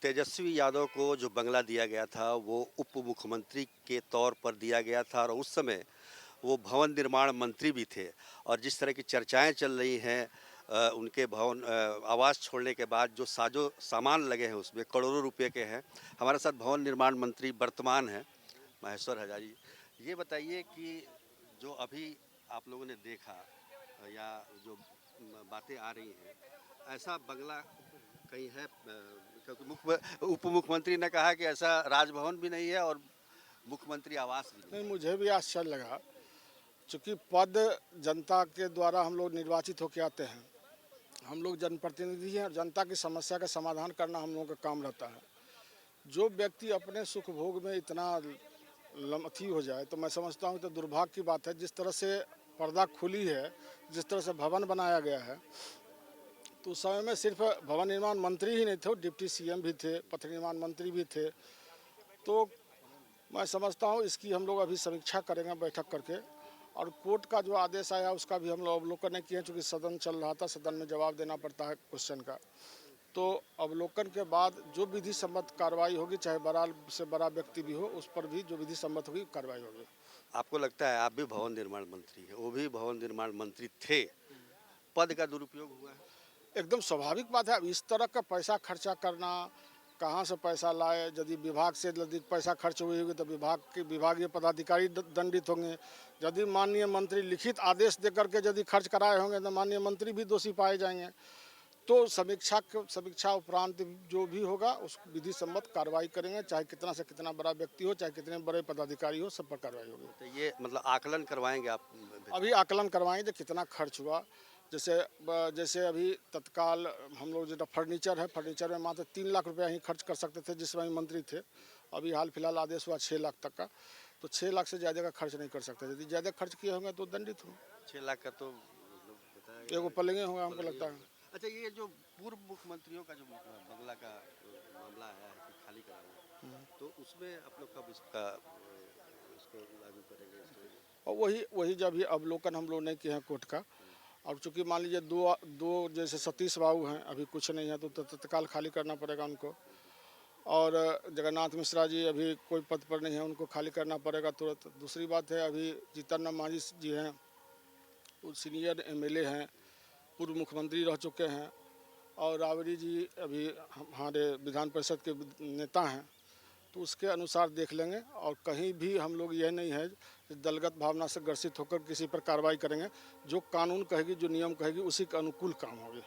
तेजस्वी यादव को जो बंगला दिया गया था वो उप मुख्यमंत्री के तौर पर दिया गया था और उस समय वो भवन निर्माण मंत्री भी थे। और जिस तरह की चर्चाएं चल रही हैं उनके भवन आवास छोड़ने के बाद जो साजो सामान लगे हैं उसमें करोड़ों रुपए के हैं। हमारे साथ भवन निर्माण मंत्री वर्तमान हैं महेश्वर हजारी। ये बताइए कि जो अभी आप लोगों ने देखा या जो बातें आ रही हैं, ऐसा बंगला कहीं है? क्योंकि उप मुख्यमंत्री ने कहा कि ऐसा राजभवन भी नहीं है और मुख्यमंत्री आवास भी नहीं नहीं, मुझे भी आश्चर्य लगा। चूँकि पद जनता के द्वारा हम लोग निर्वाचित होकर आते हैं, हम लोग जनप्रतिनिधि हैं और जनता की समस्या का समाधान करना हम लोगों का काम रहता है। जो व्यक्ति अपने सुख भोग में इतना लमथी हो जाए तो मैं समझता हूँ तो दुर्भाग्य की बात है। जिस तरह से पर्दा खुली है, जिस तरह से भवन बनाया गया है, तो उस समय में सिर्फ भवन निर्माण मंत्री ही नहीं थे, डिप्टी सीएम भी थे, पथ निर्माण मंत्री भी थे। तो मैं समझता हूँ इसकी हम लोग अभी समीक्षा करेंगे बैठक करके, और कोर्ट का जो आदेश आया उसका भी हम लोग अवलोकन नहीं किए, चूँकि सदन चल रहा था, सदन में जवाब देना पड़ता है क्वेश्चन का। तो अवलोकन के बाद जो विधि सम्मत कार्रवाई होगी, चाहे बड़ा से बड़ा व्यक्ति भी हो, उस पर भी जो विधि सम्मत होगी कार्रवाई होगी। आपको लगता है, आप भी भवन निर्माण मंत्री हैं, वो भी भवन निर्माण मंत्री थे, पद का दुरुपयोग हुआ है? एकदम स्वाभाविक बात है। अब इस तरह का पैसा खर्चा करना, कहाँ से पैसा लाए? यदि विभाग से यदि पैसा खर्च हुई होगी तो विभाग के विभागीय पदाधिकारी दंडित होंगे। यदि माननीय मंत्री लिखित आदेश देकर के यदि खर्च कराए होंगे तो माननीय मंत्री भी दोषी पाए जाएंगे। तो समीक्षा उपरांत जो भी होगा उस विधि सम्मत कार्रवाई करेंगे, चाहे कितना से कितना बड़ा व्यक्ति हो, चाहे कितने बड़े पदाधिकारी हो, सब पर कार्रवाई होगी। तो ये मतलब आकलन करवाएंगे आप? अभी आकलन करवाएंगे कितना खर्च हुआ। जैसे जैसे अभी तत्काल हम लोग जो फर्नीचर है, फर्नीचर में मात्र 3 लाख रुपया ही खर्च कर सकते थे जिस समय मंत्री थे। अभी हाल फिलहाल आदेश हुआ 6 लाख तक का, तो 6 लाख से ज़्यादा का खर्च नहीं कर सकते। यदि ज़्यादा खर्च किए होंगे तो दंडित होंगे। 6 लाख का तो मतलब बताया एगो पलेंगे होगा हमको लगता है। अच्छा, ये जो पूर्व मुख्यमंत्रियों का जो बंगला का मामला आया है कि खाली कराना, तो उसमें आप लोग कब इसको लागू करेंगे और वही वही जब भी अवलोकन हम लोग नहीं किए हैं कोर्ट का। और चूँकि मान लीजिए दो दो जैसे सतीश बाबू हैं, अभी कुछ नहीं है तो तत्काल खाली करना पड़ेगा उनको। और जगन्नाथ मिश्रा जी अभी कोई पद पर नहीं है, उनको खाली करना पड़ेगा तुरंत। दूसरी बात है, अभी जीतन राम मांझी जी हैं, वो सीनियर एमएलए हैं, पूर्व मुख्यमंत्री रह चुके हैं। और राबड़ी जी अभी हमारे विधान परिषद के नेता हैं। तो उसके अनुसार देख लेंगे, और कहीं भी हम लोग यह नहीं है दलगत भावना से ग्रसित होकर किसी पर कार्रवाई करेंगे। जो कानून कहेगी, जो नियम कहेगी, उसी के अनुकूल काम होगी।